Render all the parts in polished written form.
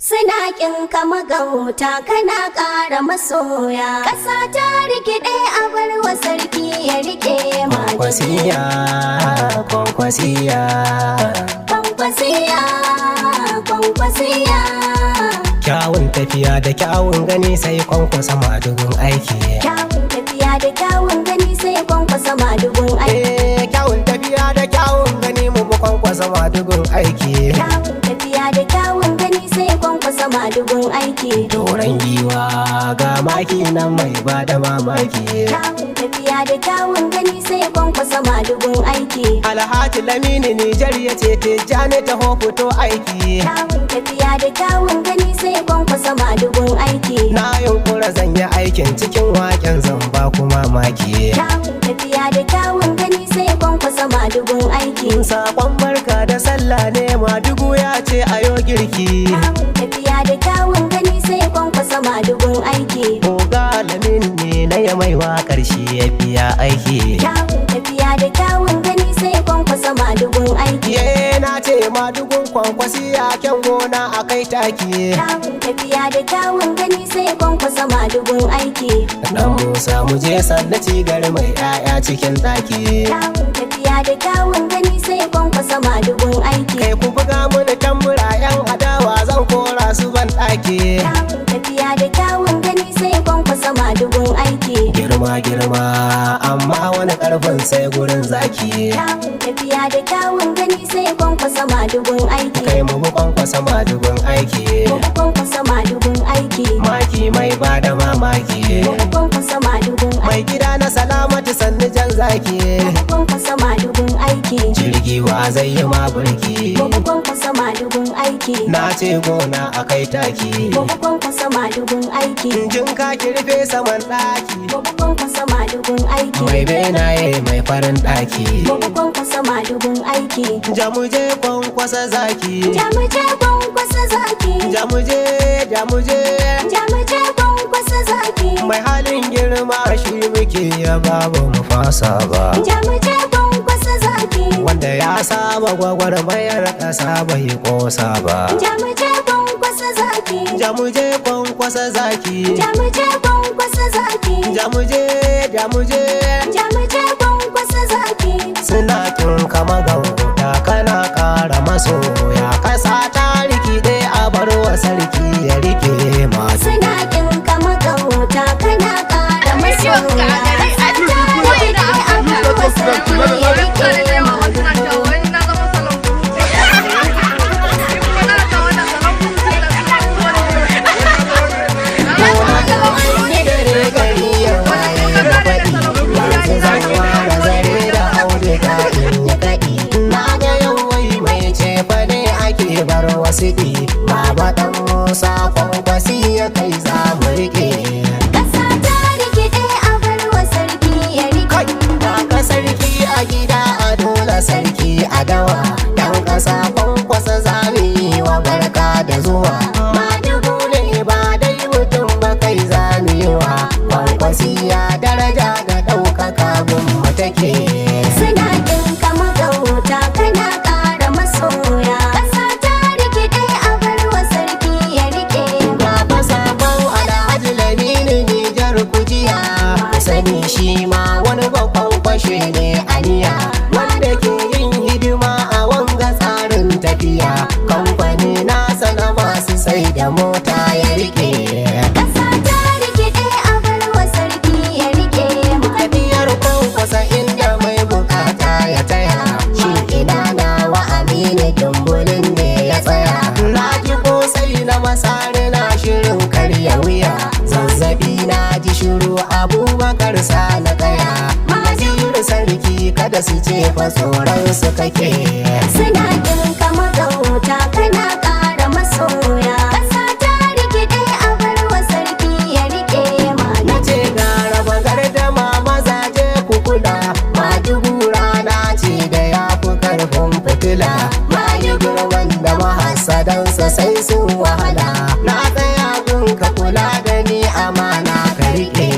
Suna ƙin ka magauta kana ƙara masoya. Ƙasa ta rikide a bar wa sarki ya rike ma. Kwankwasiya, kwankwasiya, kwankwasiya, kwankwasiya. Kyawun tafiya da kyawun gani sai kwankwasa madugun aiki. Kyawun tafiya da kyawun gani sai kwankwasa madugun aiki. Kyawun tafiya da kyawun gani mu kwankwasa madugun aiki. Kyawun tafiya da kyawun gani sai kwankwasa madugun aiki. Doron giwa ga maki nan mai bada mamaki. Kyawun tafiya da kyawun gani sai kwankwasa madugun aiki. Alhaji Lamini Nijar ya ce Tijjani taho fito aiki. Kyawun tafiya da kyawun gani sai kwankwasa madugun aiki. Na yunkura zan yi aikin cikin waken zamba kuma maki. Kyawun tafiya da kyawun gani sai kwankwasa madugun aiki. Sakon barka da sallah ne madugu ya ce ayo girki. Kyawun tafiya da kyawun gani sai kwankwasa madugun aiki. Oga Lamin ne na ya mai waƙar shi ya biya aiki. Kyawun tafiya da kyawun gani sai kwankwasa madugun aiki. Ye na ce madugun kwankwasi ya kyan gona a kai taki. Kyawun tafiya da kyawun gani sai kwankwasa madugun aiki. Dan Musa mu je sallaci gari mai 'ya'ya cikin ɗaki. Kyawun tafiya da kyawun gani sai kwankwasa madugun aiki. Kai ku buga mini tambura 'yan adawa zan kora su ban ɗaki. Kyawun tafiya da kyawun gani sai kwankwasa madugun aiki. Girma girma amma wani ƙarfin sai gurin zaki. Kyawun tafiya da kyawun gani sai kwankwasa madugun aiki. Kai mu kwankwasa madugun aiki. Mu kwankwasa madugun aiki. Maki mai bada mamaki. Mu kwankwasa madugun aiki. Mai gida na salamatu sannu jan zaki. Mu kwankwasa madugun aiki. Jirgi wa zai yi ma burki. Mu kwankwasa madugun aiki. Na ce gona a kai taki. Mu kwankwasa madugun aiki. Injin ka kirfe saman ɗaki. Mu kwankwasa madugun aiki. Mai benaye mai farin ɗaki. Mu kwankwasa madugun aiki. Jamuje kwankwasa zaki. Jamuje kwankwasa zaki. Jamuje, jamuje. Jamuje kwankwasa zaki. Mai halin girma shi muke ya babu mu fasa ba. Jamuje kwankwasa zaki. Wanda ya saba gwagwarmayar ƙasa bai ƙosa ba. Jamuje kwankwasa zaki. Jamuje kwankwasa zaki. Jamuje kwankwasa zaki. Jamuje, jamuje. Jamuje kwankwasa zaki. Suna kin kama gauta kana ƙara masoya. Ƙasa ta rikide a bar wa sarki ya rike masu. Suna ƙin ka magauta kana ƙara masoya. Ƙasa ta rikide a bar wa sarki ya rike madugu. Siɗi, Baba ɗan Musa kwankwasi ya kai za mu riƙe. Ƙasa ta rikide a bar wa sarki ya rike. Kaka sarki a gida a dole sarki a dawa. Yan ƙasa kwankwasa za mu yi wa barka da zuwa. Madugu ne ba dai mutum ba kai za mu yi wa. Kwankwasi ya daraja da ɗaukaka gun mu take. Suna ƙin ka magauta kana ƙara masoya. Ƙasa ta rikide a bar wa sarki ya rike. Baba sabon Alhaji Lamini Nijar kujiya. Sani shi ma wani bakon kwashe ne aniya. Wanda ke yin hidima a wanga tsarin tafiya. Kamfani nasa na masu sai da mota ya rike. Ƙasa ta rikide a bar wa sarki ya rike. Tafiyar kwankwasa inda mai bukata ya taya. Shi ina na wa Aminu Dumbulin ne ya tsaya. Na ji kosai na masari na shirin karya wuya. Zazzabi na ji shiru Abubakar sa na tsaya. Majiru sarki kada su ce fa tsoron su kake. Suna ƙin ka magauta kana ƙara masoya. Ƙasa ta rikide a bar wa sarki ya rike madugu. Na ce ga raba gardama mazaje ku kula. Madugu rana ce da ya fi karfin fitila. Madugu wanda mahassadansa sai sun wahala. Na tsaya gun ka kula da ni amana ka rike.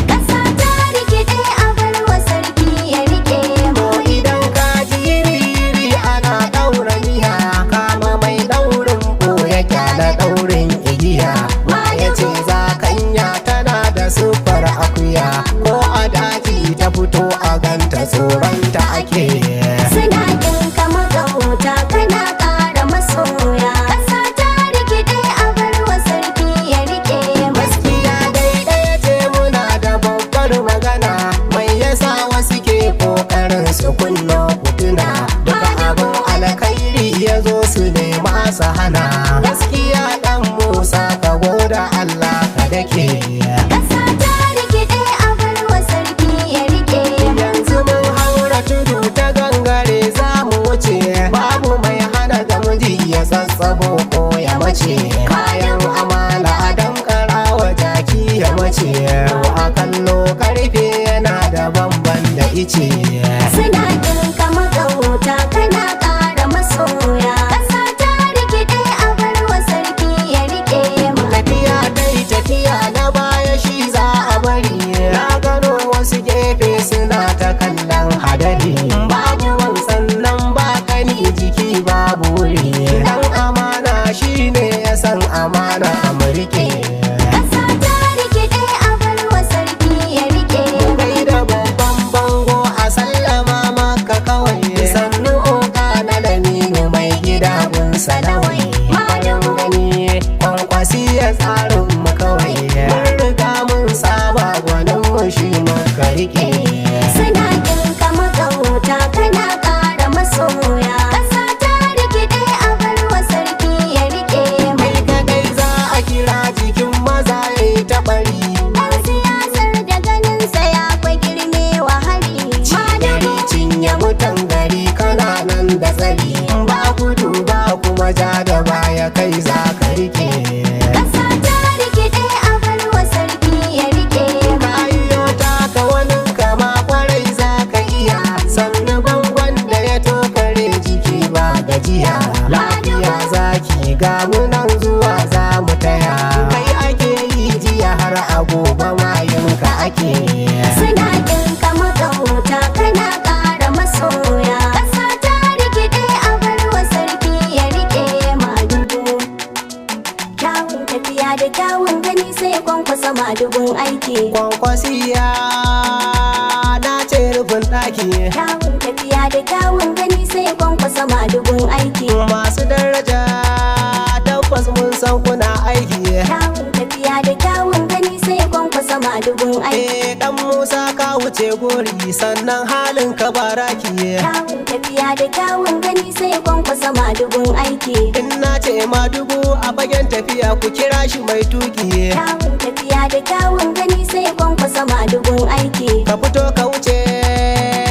Ƙasa ta rikide a bar wa sarki ya rike To idan ka ji yiri ana ɗaura miya. Kama mai ɗaurin ko ya kyala ɗaure. su hana. Gaskiya dan Musa ka goda Allah ka dake. Ƙasa ta rikide a bar wa sarki ya rike. Yanzu mun haura tudu ta gangare za mu wuce. Babu mai hana ga miji ya sassabo ko ya mace. Kayan amana a dankara wa jaki ya mace. A kallo karfe yana da bamban da ice. Suna ɗinka magauta kana ƙara masoya. Ƙasa ta rikide a bar wa sarki ya rike ma. Tafiya dai tafiya na baya shi za a bari. Na gano wasu gefe suna ta kallon hadari. Babu wansan nan ba kani jiki babu wuri. Dan amana shi ne ya san amana amurke. Ƙasa ta rikide a bar wa sarki ya rike. Kai da babban bango a sallama maka kawai. Sannu oka na laminu mai gida gun salawai. Malam gani kwankwasi ya tsarin mu kawai. Mun riga mun saba gwanin mu shi muka rike. Suna ɗinka magauta kana ƙara masoya. Ƙasa ta rikide a bar wa sarki ya rike ma. Kai kadai za a kira jikin maza ya yi taɓari. Ɗan siyasar da ganinsa ya kwa girme wa hari. Gari cinye mutan gari kana nan da tsari. Ba gudu ba kuma ja da baya kai za ka rike. Ƙasa ta rikide a bar wa sarki ya rike ma. Kayo taka wani kama kwarai za ka iya. Sannu bangon da ya tokare jiki ba gajiya. Lafiya zaki ga munan zuwa za mu taya. Kai ake yi jiya har a gobe mayinka ake. Suna ɗinka magauta kana ƙara masoya. Ƙasa ta rikide a bar wa sarki ya rike madugu. Kyawun tafiya da kyawun gani sai kwankwasa madugun aiki. Kwankwasiya na ce rufin ɗaki. Kyawun tafiya da kyawun gani sai kwankwasa madugun aiki. Masu daraja tabbas mun san kuna aiki. Kyawun tafiya da kyawun gani sai kwankwasa madugun aiki. Dan Musa ka wuce gori sannan halin ka baraki. Kyawun tafiya da kyawun gani sai kwankwasa madugun aiki. In na ce madugu a fagen tafiya ku kira shi mai tuki. Kyawun tafiya da kyawun gani sai kwankwasa madugun aiki. Ka fito ka wuce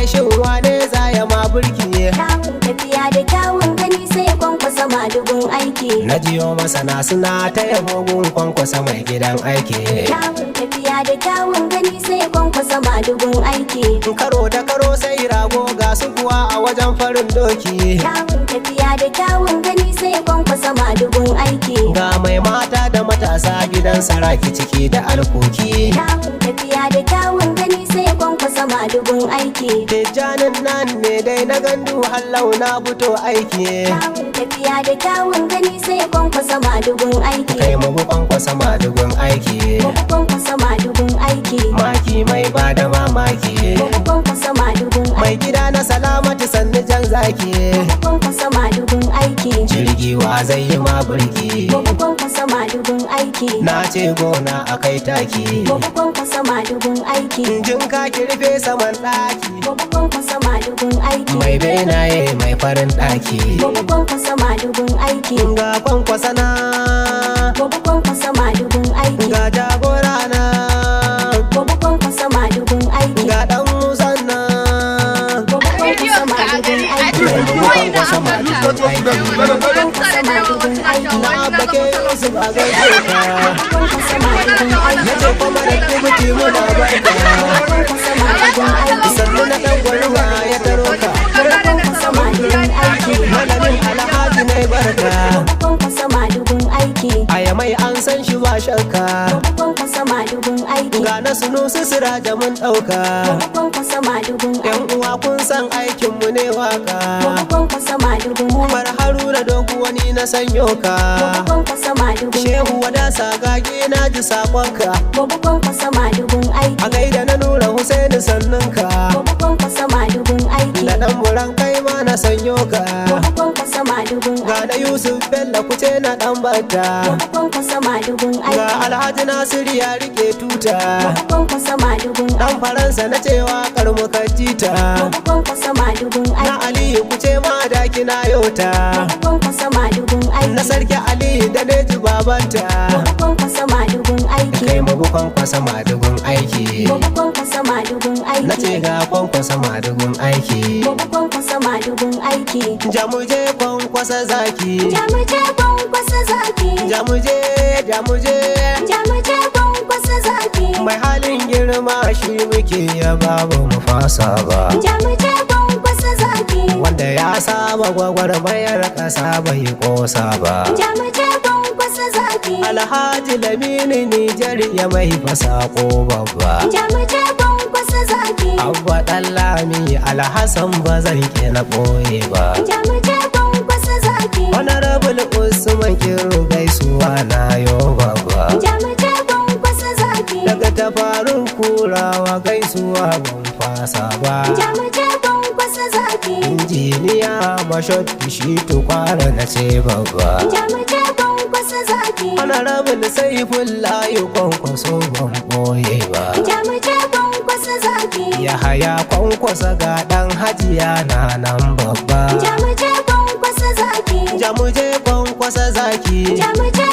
shin wane za ya ma burki. Kyawun tafiya da kyawun gani sai kwankwasa madugun aiki. Na jiyo masana suna ta yabo gun kwankwasa mai gidan aiki. Kyawun tafiya da kyawun gani sai kwankwasa madugun aiki. Karo da karo sai rago ga su kuwa a wajen farin doki. Kyawun tafiya da kyawun gani sai kwankwasa madugun aiki. Ga mai mata da matasa gidan saraki ciki da alkoki. Kyawun tafiya da kyawun gani sai kwankwasa madugun aiki. Tijjanin nan ne dai na gandu hallau na fito aiki. Kyawun tafiya da kyawun gani sai kwankwasa madugun aiki. Kai mu bi kwankwasa madugun aiki. Muku kwankwasa madugun aiki. Maki mai bada mamaki. Muku kwankwasa madugun Mai aiki. gida na salamatu sannu jan zaki. Muku kwankwasa madugun aiki. Jirgi wa zai yi ma burki. Muku kwankwasa madugun aiki. Na ce gona a kai taki. Muku kwankwasa madugun aiki. Jin ka kirfe saman ɗaki. Muku kwankwasa madugun aiki. Mai benaye mai farin ɗaki. Muku kwankwasa madugun aiki. Ga kwankwasa na. Muku kwankwasa madugun aiki. Ga jagora na. Muku kwankwasa madugun aiki. Ga ɗan musan na. Muku kwankwasa madugun aiki. Kwankwasa madugun aiki. Kwankwasa madugun aiki. Na bake su ba gaishe ka. Kwankwasa madugun aiki. Na ce kuma da dubuki muna barka. Kwankwasa madugun aiki. Sannu na ɗan gwarwa ya taro ka. Kwankwasa madugun aiki. Malamin alhaji ne barka. Kwankwasa madugun aiki. Aya mai an san shi ba shakka. Kwankwasa madugun aiki. Ga na sunu su siraja mun ɗauka. Kwankwasa madugun aiki. Yan uwa kun san aikinmu ne waka. Kwankwasa madugun aiki. Umar Haruna dogu wani na sanyo ka. Kwankwasa madugun aiki. Shehu wadasa gage na ji sakonka. Kwankwasa madugun aiki. A gaida na nura Husaini sannunka. Kwankwasa madugun aiki. Da ɗan buran kai ma na sanyo ka. Kwankwasa madugun aiki. Ga na Yusuf Bello kuce na ɗan bata. Kwankwasa madugun aiki. Ga Alhaji Nasiru ya rike tuta. Kwankwasa madugun aiki. Dan Faransa na cewa karmu kajita. Kwankwasa madugun aiki. Na Aliyu kuce ma daki na yota. Kwankwasa madugun aiki. babanta. Mu kwankwasa madugun aiki. Kai mu kwankwasa madugun aiki. Mu kwankwasa madugun aiki. Na ce ga kwankwasa madugun aiki. Mu kwankwasa madugun aiki. Jamuje kwankwasa zaki. Jamuje kwankwasa zaki. Jamuje, jamuje. Jamuje kwankwasa zaki. Mai halin girma shi muke yaba ba mu fasa ba. Jamuje kwankwasa zaki. Wanda ya saba gwagwarmayar ƙasa bai kosa ba. Jamuje kwankwasa zaki. Alhaji Lamini Nijar ya mai fasa ko babba. Jamuje kwankwasa zaki. Abba Ɗanlami Alhassan ba zan na ɓoye ba. Jamuje kwankwasa zaki. Honorable Usman Kiru gaisuwa na yo babba. Jamuje kwankwasa zaki. Daga tafarin kurawa gaisuwa ban fasa ba. Jamuje kwankwasa zaki. Injiniya Mashot shi tukwara na ce babba. Jamuje kwankwasa zaki. Honorable Saifullahi kwankwaso ban ɓoye ba. Jamuje kwankwasa zaki. Yahaya kwankwasa ga ɗan hajiya na nan babba. Jamuje kwankwasa zaki. Jamuje kwankwasa zaki. Jamuje